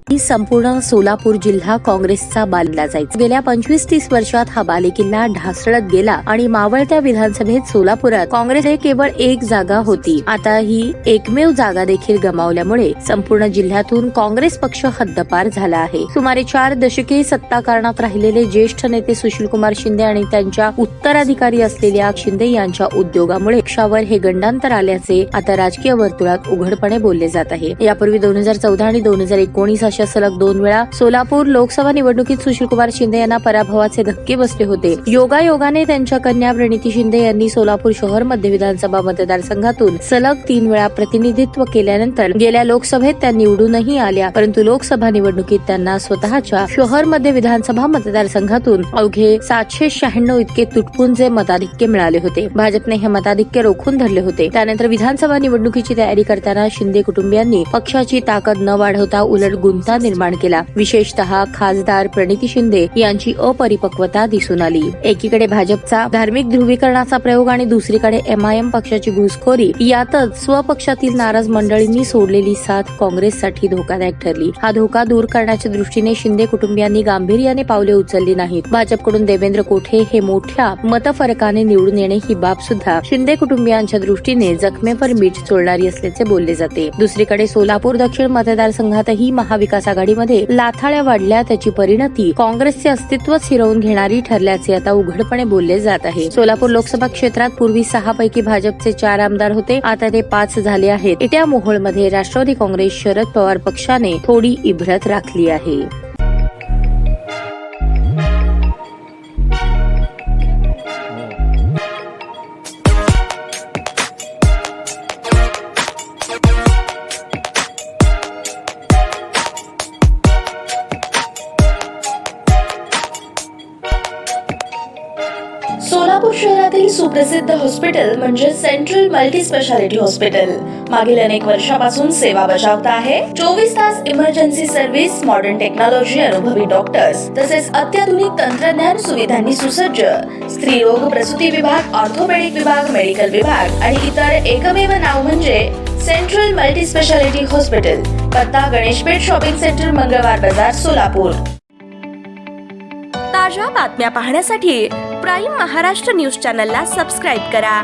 ही संपूर्ण सोलापूर जिल्हा काँग्रेसचा बालेकिल्ला जायचा। गेल्या 25-30 वर्षात हा बालेकिल्ला ढासळत गेला आणि मावळत्या विधानसभेत सोलापुरात काँग्रेसने केवळ एक जागा होती। आता ही एकमेव जागा देखील गमावल्यामुळे संपूर्ण जिल्ह्यातून काँग्रेस पक्ष हद्दपार झाला आहे। सुमारे 4 दशके सत्ता कारणात राहिलेले ज्येष्ठ नेते सुशीलकुमार शिंदे आणि त्यांच्या उत्तराधिकारी असलेल्या शिंदे यांच्या उद्योगामुळे पक्षावर हे गंडांतर आल्याचे आता राजकीय वर्तुळात उघडपणे बोलले जात आहे। यापूर्वी 2014 आणि 2019 अशा सलग 2 वेळा सोलापूर लोकसभा निवडणुकीत सुशीलकुमार शिंदे यांना पराभवाचे धक्के बसले होते। योगायोगाने त्यांच्या कन्या प्रणिती शिंदे यांनी सोलापूर शहर मध्य विधानसभा मतदारसंघातून सलग 3 वेळा प्रतिनिधित्व केल्यानंतर गेल्या लोकसभेत त्या निवडूनही आल्या, परंतु लोकसभा निवडणुकीत त्यांना स्वतःच्या शहर मध्य विधानसभा मतदारसंघातून अवघे 796 इतके तुटपुंजे मताधिक्य मिळाले होते। भाजपने हे मताधिक्य रोखून धरले होते। त्यानंतर विधानसभा निवडणुकीची तयारी करताना शिंदे कुटुंबियांनी पक्षाची ताकद न वाढवता उलट गुंता निर्माण केला। विशेषतः खासदार प्रणिती शिंदे यांची अपरिपक्वता दिसून आली। एकीकडे भाजपचा धार्मिक ध्रुवीकरणाचा प्रयोग आणि दुसरीकडे MIM पक्षाची घुसखोरी यातच स्वपक्षातील नाराज मंडळींनी सोडलेली साथ काँग्रेससाठी धोकादायक ठरली। हा धोका दूर करण्याच्या दृष्टीने शिंदे कुटुंबियांनी गांभीर्याने पावले उचलली नाहीत। भाजपकडून देवेंद्र कोठे हे मोठ्या मतफरकाने निवडून येणे ही बाब सुद्धा शिंदे कुटुंबियांच्या दृष्टीने जखमेवर मीठ चोळणारी असल्याचे बोलले जाते। दुसरीकडे सोलापूर दक्षिण मतदारसंघातही महाविकास आघाडीमध्ये लाथाळ्या वाढल्या, त्याची परिणती काँग्रेसचे अस्तित्वच हिरावून घेणारी ठरल्याचे आता उघडपणे बोलले जात आहे। सोलापूर लोकसभा क्षेत्रात पूर्वी 6 पैकी भाजपचे 4 आमदार होते, आता ते 5 झाले आहेत। येत्या मोहोळमध्ये राष्ट्रवादी काँग्रेस शरद पवार पक्षाने थोडी इब्रत राखली आहे। सोलापूर शहरातील सुप्रसिद्ध हॉस्पिटल म्हणजे सेंट्रल मल्टी स्पेशालिटी हॉस्पिटल मागील अनेक वर्षापासून सेवा बजावत आहे। 24 तास इमर्जन्सी सर्व्हिस, मॉडर्न टेक्नॉलॉजी, अनुभवी डॉक्टर्स तसेच अत्याधुनिक तंत्रज्ञान सुविधांनी सुसज्ज स्त्रीरोग प्रसूती विभाग, ऑर्थोपेडिक विभाग, मेडिकल विभाग आणि इतर एकमेव नाव म्हणजे सेंट्रल मल्टी स्पेशालिटी हॉस्पिटल। पत्ता गणेशपेठ शॉपिंग सेंटर, मंगळवार बाजार, सोलापूर। ताज्या बातम्या पाहण्यासाठी प्राईम महाराष्ट्र न्यूज चॅनलला सबस्क्राईब करा।